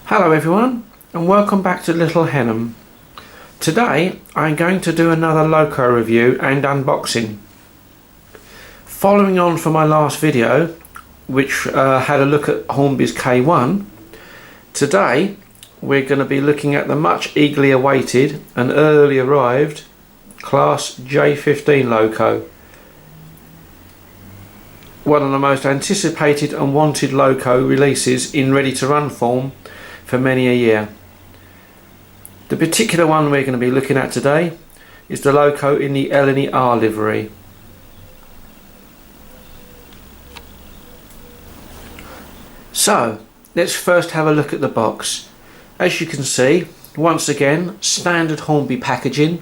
Hello everyone and welcome back to Littlehenham. Today I'm going to do another Loco review and unboxing. Following on from my last video, which had a look at Hornby's K1, today we're going to be looking at the much eagerly awaited and early arrived Class J15 Loco. One of the most anticipated and wanted Loco releases in ready to run form for many a year. The particular one we're going to be looking at today is the Loco in the L.N.E.R livery. So let's first have a look at the box. As you can see, once again, standard Hornby packaging.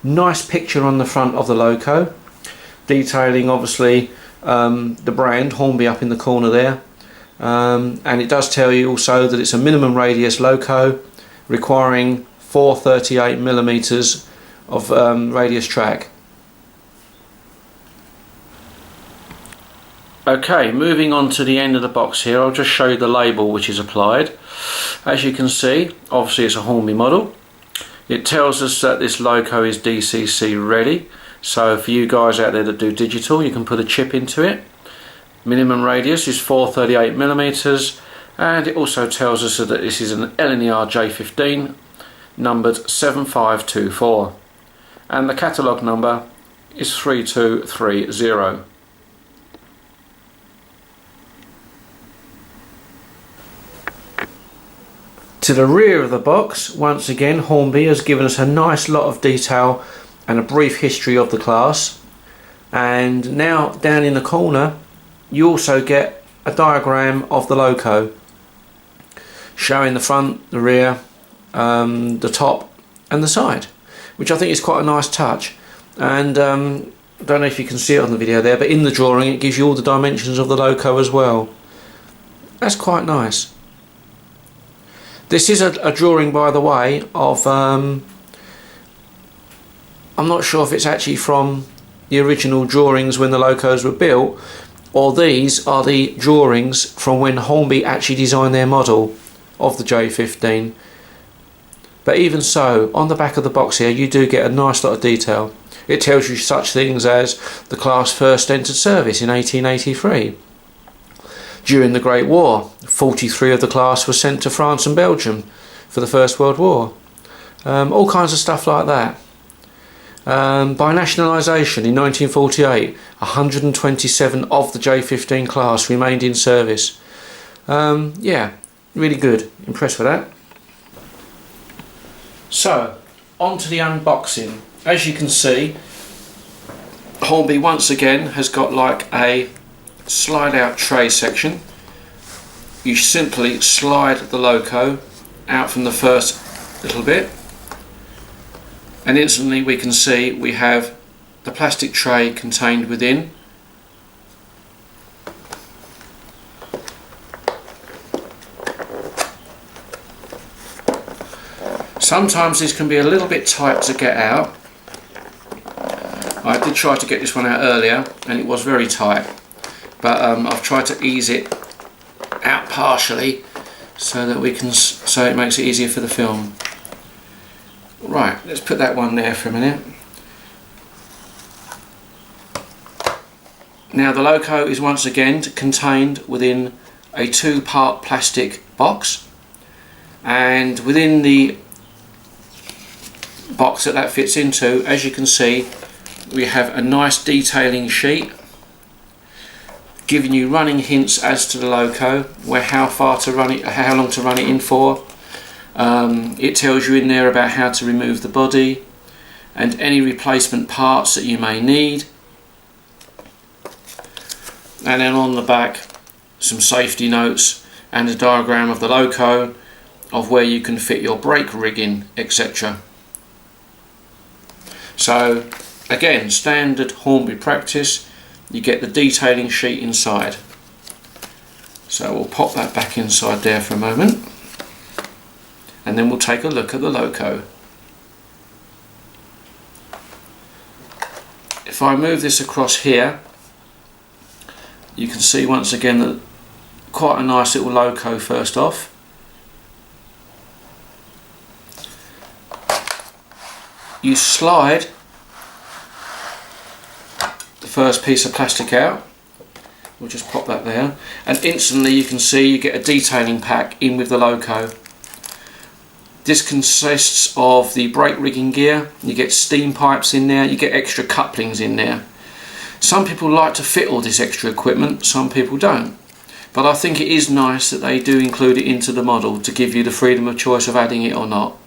Nice picture on the front of the Loco, detailing obviously the brand Hornby up in the corner there. And it does tell you also that it's a minimum radius Loco requiring 438mm of radius track. Okay, moving on to the end of the box here, I'll just show you the label which is applied. As you can see, obviously it's a Hornby model. It tells us that this Loco is DCC ready, so for you guys out there that do digital, you can put a chip into it. Minimum radius is 438mm, and it also tells us that this is an L.N.E.R J15 numbered 7524, and the catalogue number is 3230. To the rear of the box, once again Hornby has given us a nice lot of detail and a brief history of the class, and now down in the corner you also get a diagram of the Loco showing the front, the rear, the top and the side, which I think is quite a nice touch. And I don't know if you can see it on the video there, but in the drawing it gives you all the dimensions of the Loco as well. That's quite nice. This is a drawing, by the way, of I'm not sure if it's actually from the original drawings when the Locos were built, or these are the drawings from when Hornby actually designed their model of the J15. But even so, on the back of the box here you do get a nice lot of detail. It tells you such things as the class first entered service in 1883. During the Great War, 43 of the class were sent to France and Belgium for the First World War. All kinds of stuff like that. By nationalisation in 1948, 127 of the J15 class remained in service. Yeah, really good. Impressed with that. So, on to the unboxing. As you can see, Hornby once again has got like a slide out tray section. You simply slide the Loco out from the first little bit, and instantly we can see we have the plastic tray contained within. Sometimes this can be a little bit tight to get out. I did try to get this one out earlier and it was very tight, but I've tried to ease it out partially so that so it makes it easier for the film. Right, let's put that one there for a minute. Now the Loco is once again contained within a two-part plastic box, and within the box that fits into, as you can see, we have a nice detailing sheet giving you running hints as to the Loco, how long to run it in for. It tells you in there about how to remove the body and any replacement parts that you may need. And then on the back, some safety notes and a diagram of the Loco, of where you can fit your brake rigging, etc. So again, standard Hornby practice, you get the detailing sheet inside. So we'll pop that back inside there for a moment, and then we'll take a look at the Loco. If I move this across here, you can see once again that quite a nice little Loco first off. you slide the first piece of plastic out. We'll just pop that there, and instantly you can see you get a detailing pack in with the loco. This consists of the brake rigging gear, you get steam pipes in there, you get extra couplings in there. Some people like to fit all this extra equipment, some people don't. But I think it is nice that they do include it into the model to give you the freedom of choice of adding it or not.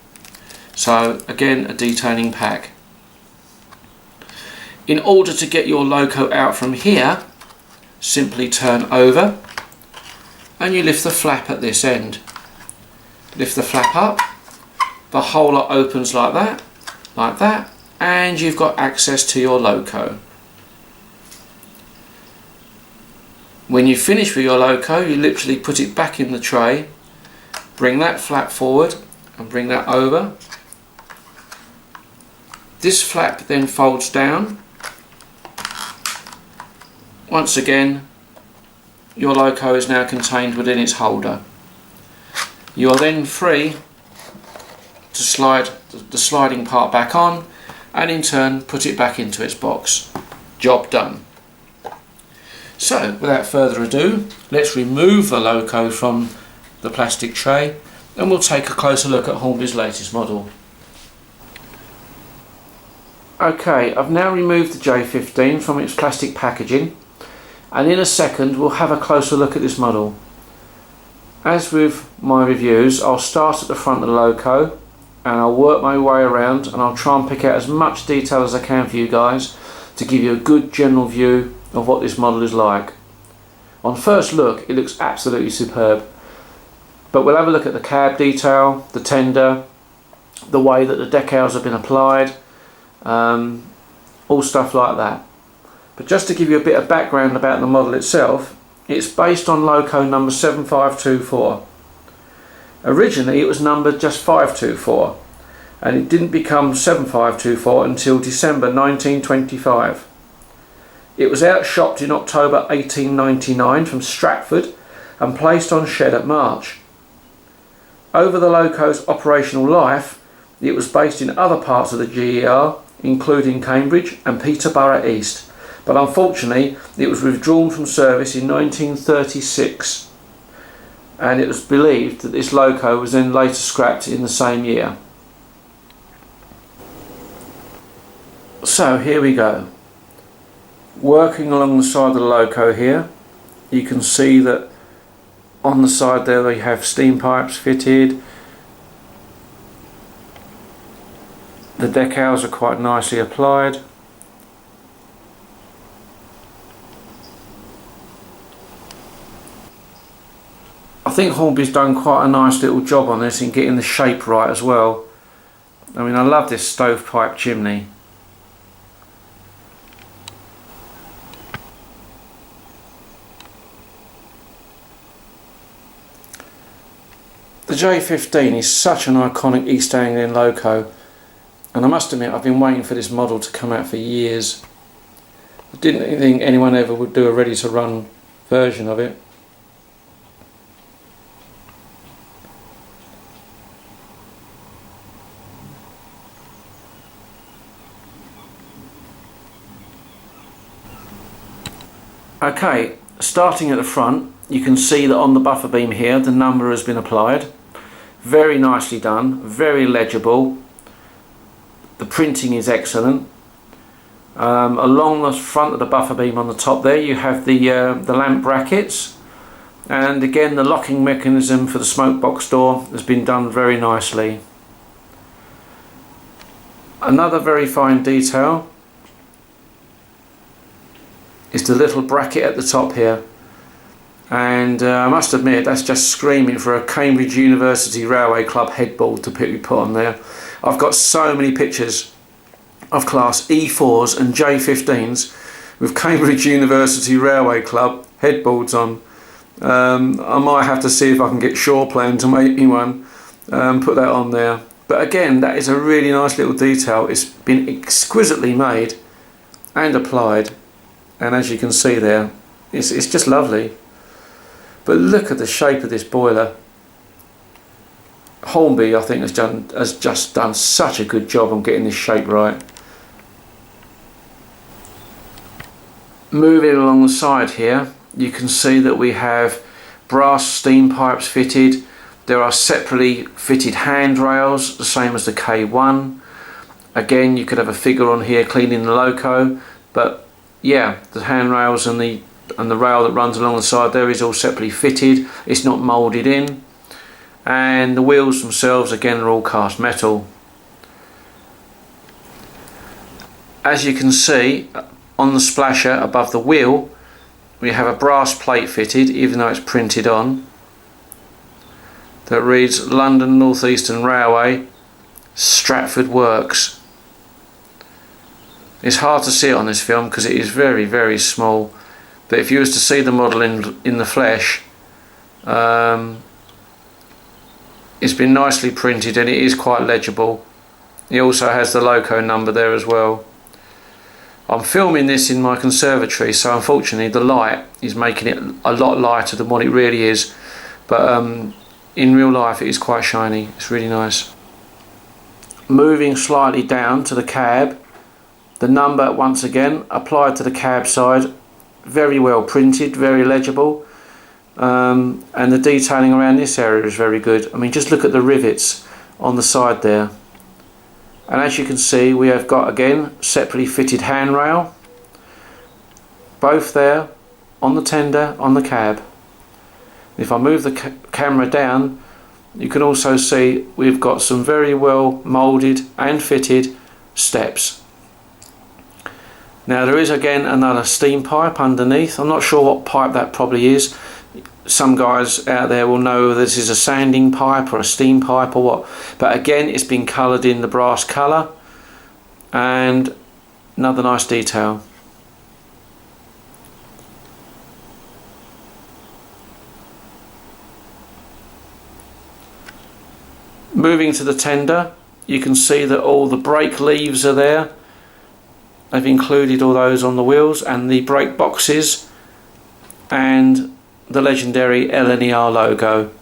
So again, a detailing pack. In order to get your loco out from here, simply turn over and you lift the flap at this end. Lift the flap up, the whole lot opens like that, and you've got access to your loco. When you finish with your loco, you literally put it back in the tray, bring that flap forward and bring that over. This flap then folds down. Once again, your loco is now contained within its holder. You are then free to slide the sliding part back on and in turn put it back into its box. Job done. So without further ado, let's remove the loco from the plastic tray and we'll take a closer look at Hornby's latest model. Okay, I've now removed the J15 from its plastic packaging, and in a second we'll have a closer look at this model. As with my reviews, I'll start at the front of the loco and I'll work my way around and I'll try and pick out as much detail as I can for you guys to give you a good general view of what this model is like. On first look it looks absolutely superb, but we'll have a look at the cab detail, the tender, the way that the decals have been applied, all stuff like that. But just to give you a bit of background about the model itself, it's based on loco number 7524. Originally it was numbered just 524 and it didn't become 7524 until December 1925. It was outshopped in October 1899 from Stratford and placed on shed at March. Over the loco's operational life, it was based in other parts of the GER, including Cambridge and Peterborough East, but unfortunately it was withdrawn from service in 1936, and it was believed that this loco was then later scrapped in the same year. So here we go. Working along the side of the loco here, you can see that on the side there they have steam pipes fitted. The decals are quite nicely applied. I think Hornby's done quite a nice little job on this in getting the shape right as well. I mean, I love this stovepipe chimney. The J15 is such an iconic East Anglian loco, and I must admit I've been waiting for this model to come out for years. I didn't think anyone ever would do a ready to run version of it. Okay, starting at the front, you can see that on the buffer beam here the number has been applied. Very nicely done, very legible. The printing is excellent. Along the front of the buffer beam on the top there you have the lamp brackets, and again the locking mechanism for the smoke box door has been done very nicely. Another very fine detail is the little bracket at the top here, and I must admit that's just screaming for a Cambridge University Railway Club headboard to be put on there. I've got so many pictures of class E4s and J15s with Cambridge University Railway Club headboards on. I might have to see if I can get Shawplan to make me one, put that on there. But again, that is a really nice little detail. It's been exquisitely made and applied, and as you can see there, it's just lovely. But look at the shape of this boiler. Hornby, I think, has just done such a good job on getting this shape right. Moving along the side here, you can see that we have brass steam pipes fitted. There are separately fitted handrails, the same as the K1. Again, you could have a figure on here cleaning the loco, but yeah, the handrails and the rail that runs along the side there is all separately fitted. It's not moulded in. And the wheels themselves, again, are all cast metal. As you can see, on the splasher above the wheel, we have a brass plate fitted, even though it's printed on, that reads London North Eastern Railway, Stratford Works. It's hard to see it on this film because it is very, very small, but if you was to see the model in the flesh, it's been nicely printed and it is quite legible. It also has the loco number there as well. I'm filming this in my conservatory, so unfortunately the light is making it a lot lighter than what it really is, but in real life it is quite shiny. It's really nice. Moving slightly down to the cab, the number once again applied to the cab side, very well printed, very legible. And the detailing around this area is very good. I mean, just look at the rivets on the side there. And as you can see, we have got again separately fitted handrail, both there on the tender, on the cab. If I move the camera down, you can also see we've got some very well moulded and fitted steps. Now there is again another steam pipe underneath. I'm not sure what pipe that probably is. Some guys out there will know this is a sanding pipe or a steam pipe or what, but again it's been coloured in the brass colour, and another nice detail. Moving to the tender, you can see that all the brake leaves are there. They've included all those on the wheels, and the brake boxes, and the legendary L.N.E.R logo.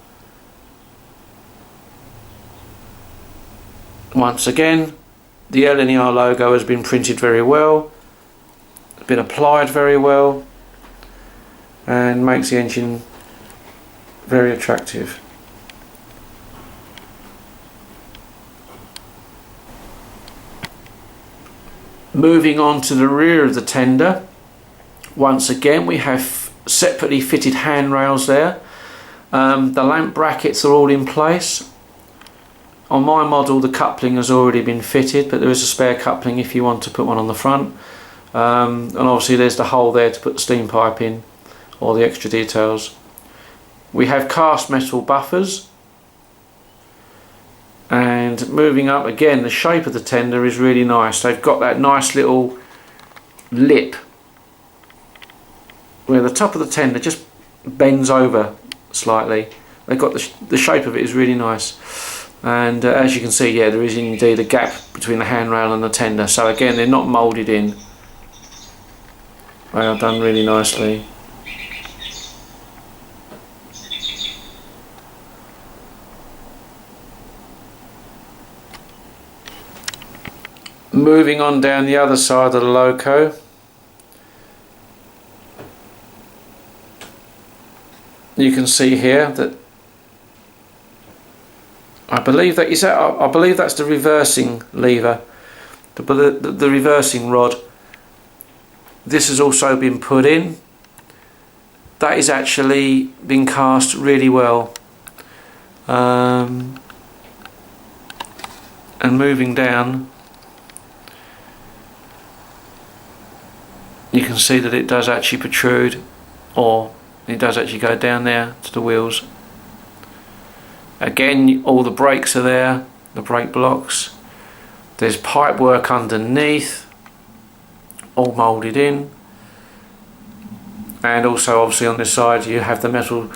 Once again, the L.N.E.R logo has been printed very well, been applied very well, and makes the engine very attractive. Moving on to the rear of the tender, once again we have separately fitted handrails there. The lamp brackets are all in place. On my model the coupling has already been fitted, but there is a spare coupling if you want to put one on the front. And obviously there's the hole there to put the steam pipe in, all the extra details. We have cast metal buffers, and moving up again, the shape of the tender is really nice. They've got that nice little lip where the top of the tender just bends over slightly. They've got the shape of it is really nice, and as you can see, yeah, there is indeed a gap between the handrail and the tender, so again they're not moulded in. They are done really nicely. Moving on down the other side of the loco, you can see here that I believe that's the reversing lever, the reversing rod. This has also been put in. That is actually been cast really well. And moving down, you can see that it does actually protrude, or it does actually go down there to the wheels. Again, all the brakes are there, the brake blocks. There's pipe work underneath, all moulded in. And also obviously on this side you have the metal,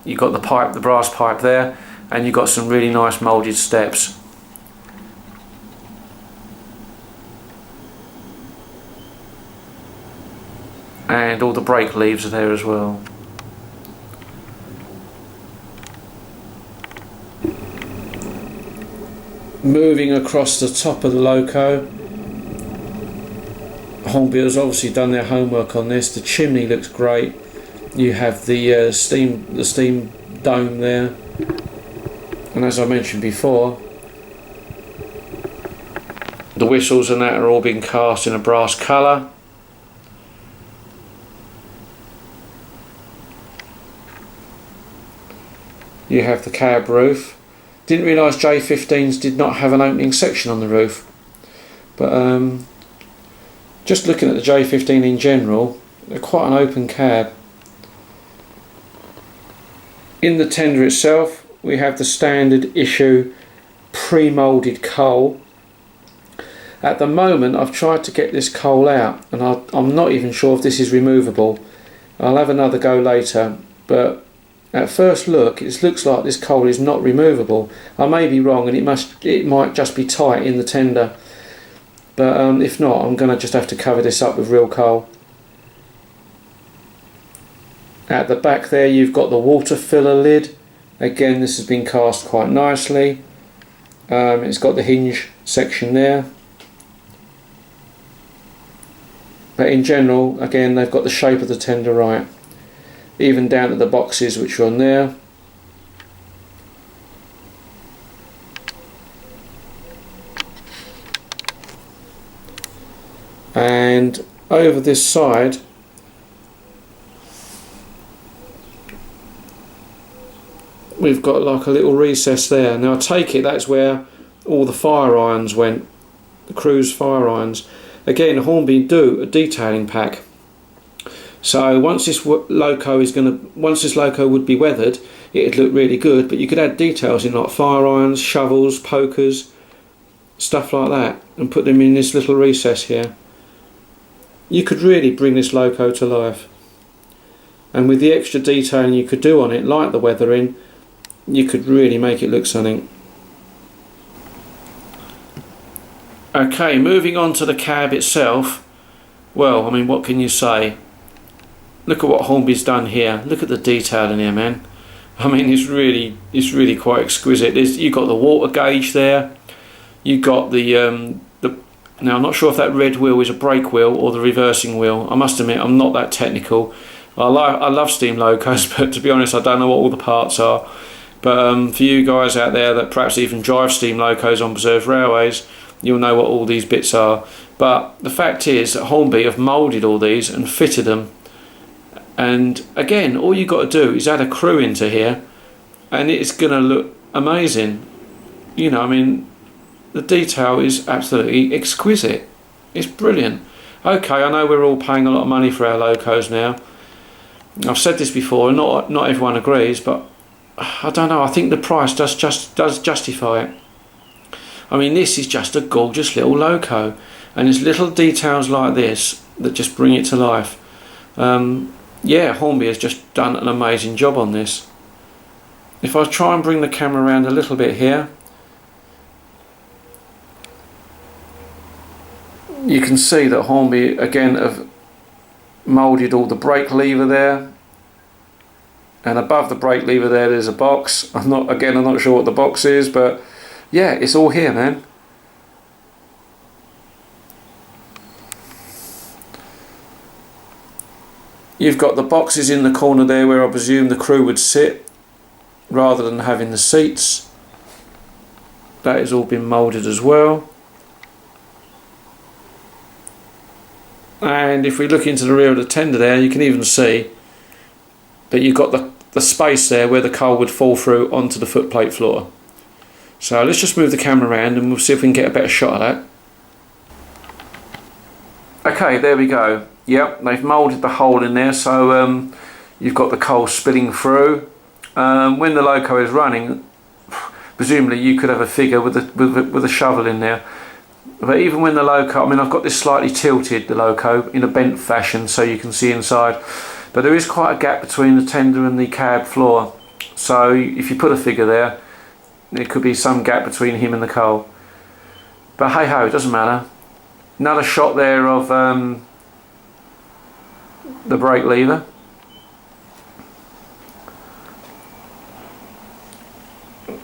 you've got the pipe, the brass pipe there, and you've got some really nice moulded steps. And all the brake leaves are there as well. Moving across the top of the loco, Hornby has obviously done their homework on this. The chimney looks great. You have the steam dome there, and as I mentioned before, the whistles and that are all being cast in a brass colour. You have the cab roof. Didn't realise J15s did not have an opening section on the roof, but just looking at the J15 in general, they're quite an open cab. In the tender itself, we have the standard issue pre-moulded coal. At the moment, I've tried to get this coal out, and I'm not even sure if this is removable. I'll have another go later, but at first look, it looks like this coal is not removable. I may be wrong, and it might just be tight in the tender. But if not, I'm going to just have to cover this up with real coal. At the back there, you've got the water filler lid. Again, this has been cast quite nicely. It's got the hinge section there. But in general, again, they've got the shape of the tender right. Even down to the boxes which are on there. And over this side, we've got like a little recess there. Now I take it that's where all the fire irons went, the crew's fire irons. Again, Hornby do a detailing pack. So once this loco would be weathered, it'd look really good, but you could add details in like fire irons, shovels, pokers, stuff like that, and put them in this little recess here. You could really bring this loco to life. And with the extra detailing you could do on it, like the weathering, you could really make it look something. Okay, moving on to the cab itself. Well, I mean, what can you say? Look at what Hornby's done here. Look at the detail in here, man. I mean, it's really quite exquisite. You've got the water gauge there. You've got the now I'm not sure if that red wheel is a brake wheel or the reversing wheel. I must admit, I'm not that technical. I love steam locos, but to be honest, I don't know what all the parts are. But for you guys out there that perhaps even drive steam locos on preserved railways, you'll know what all these bits are. But the fact is that Hornby have moulded all these and fitted them. And again, all you've got to do is add a crew into here and it's going to look amazing. You know, I mean, the detail is absolutely exquisite. It's brilliant. Okay, I know we're all paying a lot of money for our locos now. I've said this before, not everyone agrees, but I don't know, I think the price does justify it. I mean, this is just a gorgeous little loco, and it's little details like this that just bring it to life. Yeah, Hornby has just done an amazing job on this. If I try and bring the camera around a little bit here, you can see that Hornby again have moulded all the brake lever there, and above the brake lever there's a box. I'm not sure what the box is, but yeah, it's all here, man. You've got the boxes in the corner there where I presume the crew would sit rather than having the seats. That has all been moulded as well. And if we look into the rear of the tender there, you can even see that you've got the space there where the coal would fall through onto the footplate floor. So let's just move the camera around and we'll see if we can get a better shot of that. Okay, there we go. Yep, they've moulded the hole in there, so you've got the coal spilling through. When the loco is running, presumably you could have a figure with a shovel in there. But even when the loco, I mean, I've got this slightly tilted, the loco, in a bent fashion so you can see inside. But there is quite a gap between the tender and the cab floor. So if you put a figure there, there could be some gap between him and the coal. But hey ho, it doesn't matter. Another shot there of the brake lever.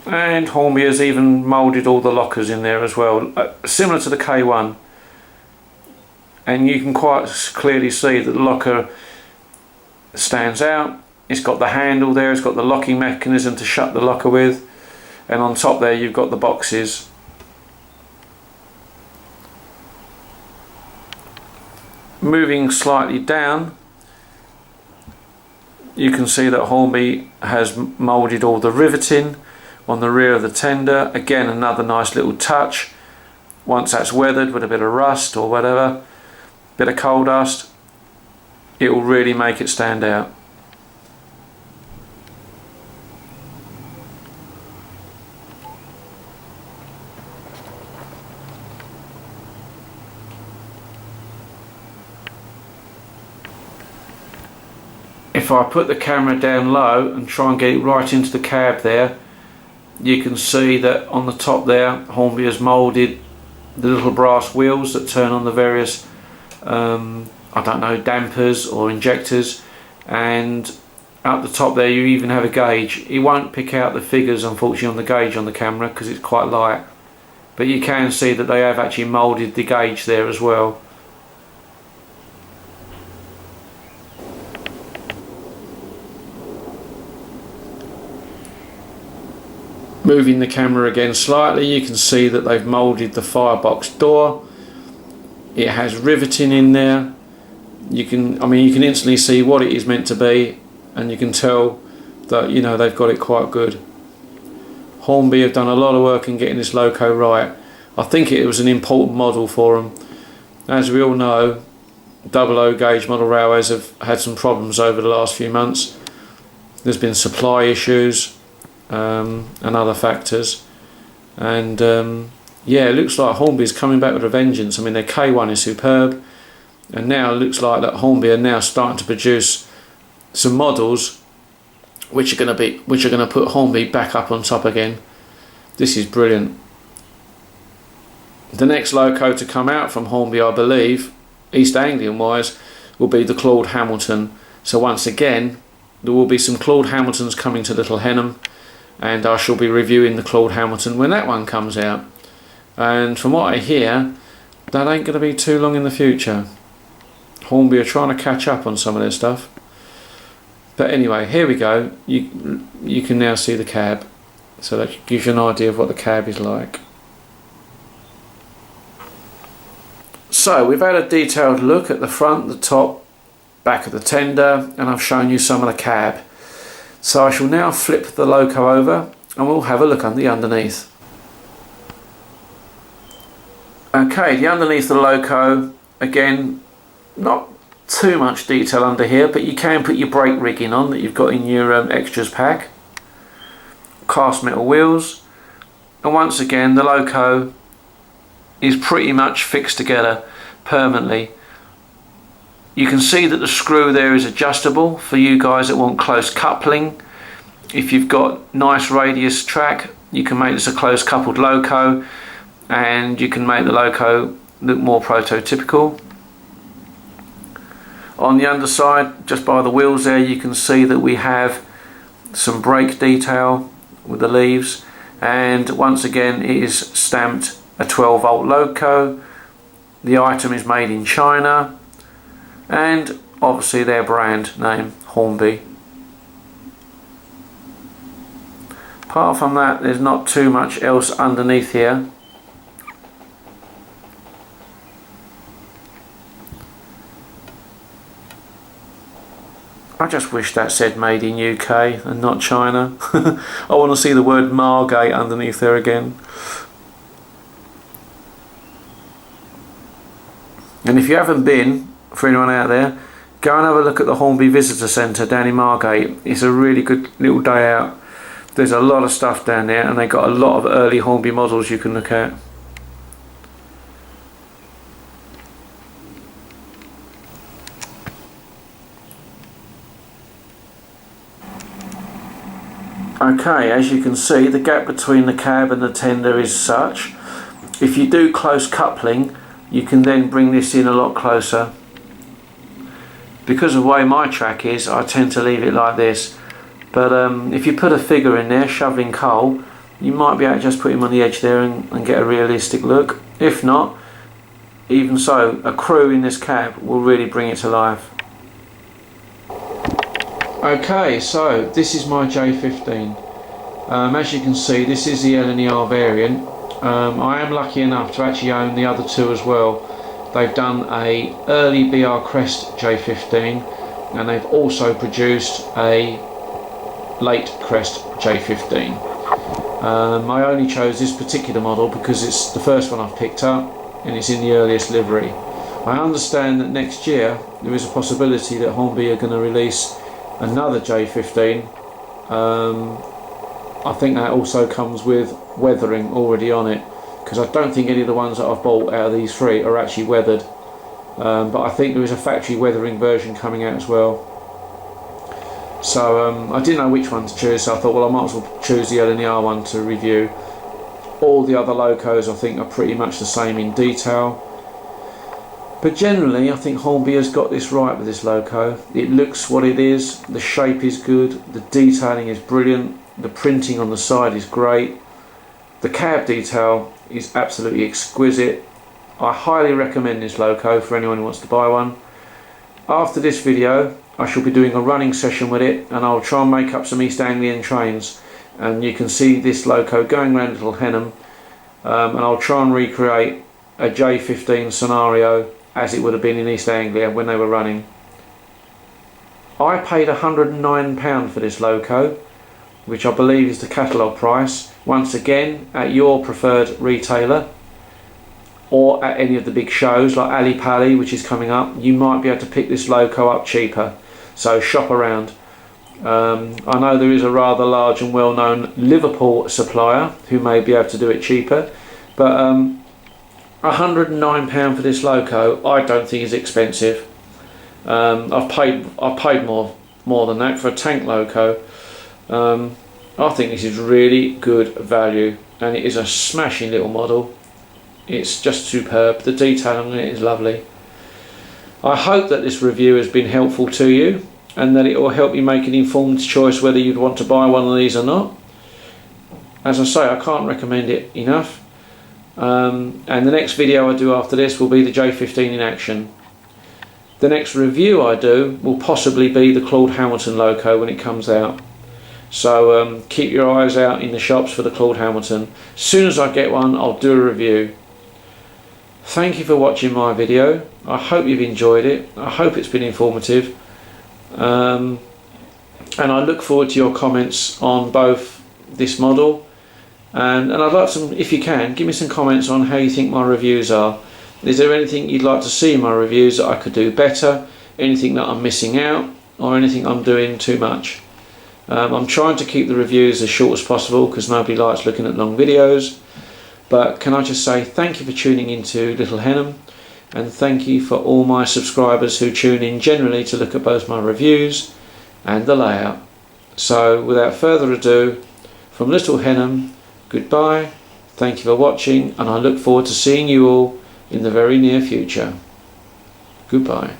And Hornby has even moulded all the lockers in there as well, similar to the K1. And you can quite clearly see that the locker stands out. It's got the handle there, it's got the locking mechanism to shut the locker with, and on top there you've got the boxes. Moving slightly down, you can see that Hornby has moulded all the riveting on the rear of the tender. Again, another nice little touch. Once that's weathered with a bit of rust or whatever, bit of coal dust, it will really make it stand out. If I put the camera down low and try and get it right into the cab there, you can see that on the top there Hornby has moulded the little brass wheels that turn on the various I don't know, dampers or injectors, and up the top there you even have a gauge. It won't pick out the figures unfortunately on the gauge on the camera because it's quite light, but you can see that they have actually moulded the gauge there as well. Moving the camera again slightly, you can see that they've moulded the firebox door. It has riveting in there. You can instantly see what it is meant to be, and you can tell that, you know, they've got it quite good. Hornby have done a lot of work in getting this loco right. I think it was an important model for them. As we all know, 00 gauge model railways have had some problems over the last few months. There's been supply issues and other factors, and yeah, it looks like Hornby's coming back with a vengeance. I mean, their K1 is superb, and now it looks like that Hornby are now starting to produce some models which are going to put Hornby back up on top again. This is brilliant. The next loco to come out from Hornby, I believe, East Anglian wise, will be the Claude Hamilton. So once again, there will be some Claude Hamiltons coming to Littlehenham, and I shall be reviewing the Claude Hamilton when that one comes out. And from what I hear, that ain't going to be too long in the future. Hornby are trying to catch up on some of their stuff. But anyway, here we go. You can now see the cab, so that gives you an idea of what the cab is like. So we've had a detailed look at the front, the top, back of the tender, and I've shown you some of the cab. So I shall now flip the loco over and we'll have a look on the underneath. Okay, the underneath the loco, again, not too much detail under here, but you can put your brake rigging on that you've got in your extras pack. Cast metal wheels, and once again the loco is pretty much fixed together permanently. You can see that the screw there is adjustable for you guys that want close coupling. If you've got nice radius track, you can make this a close coupled loco, and you can make the loco look more prototypical. On the underside, just by the wheels there, you can see that we have some brake detail with the leaves, and once again it is stamped a 12 volt loco. The item is made in China, and obviously their brand name, Hornby. Apart from that, there's not too much else underneath here. I just wish that said made in UK and not China. I want to see the word Margate underneath there again. And if you haven't been, for anyone out there, go and have a look at the Hornby Visitor Centre down in Margate. It's a really good little day out. There's a lot of stuff down there, and they've got a lot of early Hornby models you can look at. Okay, as you can see, the gap between the cab and the tender is such. If you do close coupling, you can then bring this in a lot closer. Because of the way my track is, I tend to leave it like this. But if you put a figure in there, shoveling coal, you might be able to just put him on the edge there and get a realistic look. If not, even so, a crew in this cab will really bring it to life. Okay, so this is my J15. As you can see, this is the L.N.E.R variant. I am lucky enough to actually own the other two as well. They've done a early BR Crest J15, and they've also produced a late Crest J15. I only chose this particular model because it's the first one I've picked up and it's in the earliest livery. I understand that next year there is a possibility that Hornby are going to release another J15. I think that also comes with weathering already on it, because I don't think any of the ones that I've bought out of these three are actually weathered, but I think there is a factory weathering version coming out as well. So I didn't know which one to choose, so I thought, well, I might as well choose the L.N.E.R one to review. All the other locos I think are pretty much the same in detail, but generally I think Hornby has got this right with this loco. It looks what it is, the shape is good, the detailing is brilliant, the printing on the side is great, the cab detail is absolutely exquisite. I highly recommend this loco for anyone who wants to buy one. After this video I shall be doing a running session with it, and I'll try and make up some East Anglian trains, and you can see this loco going around Littlehenham, and I'll try and recreate a J15 scenario as it would have been in East Anglia when they were running. I paid £109 for this loco, which I believe is the catalogue price. Once again, at your preferred retailer or at any of the big shows like Ali Pali, which is coming up, you might be able to pick this loco up cheaper, so shop around. I know there is a rather large and well-known Liverpool supplier who may be able to do it cheaper, but £109 for this loco I don't think is expensive. I've paid more than that for a tank loco. I think this is really good value, and it is a smashing little model. It's just superb. The detail on it is lovely. I hope that this review has been helpful to you, and that it will help you make an informed choice whether you'd want to buy one of these or not. As I say, I can't recommend it enough. And the next video I do after this will be the J15 in action. The next review I do will possibly be the Claude Hamilton loco when it comes out. So keep your eyes out in the shops for the Claude Hamilton. As soon as I get one, I'll do a review. Thank you for watching my video. I hope you've enjoyed it. I hope it's been informative. And I look forward to your comments on both this model, and I'd like some, if you can, give me some comments on how you think my reviews are. Is there anything you'd like to see in my reviews that I could do better? Anything that I'm missing out, or anything I'm doing too much? I'm trying to keep the reviews as short as possible because nobody likes looking at long videos. But can I just say thank you for tuning into Littlehenham, and thank you for all my subscribers who tune in generally to look at both my reviews and the layout. So without further ado, from Littlehenham, goodbye, thank you for watching, and I look forward to seeing you all in the very near future. Goodbye.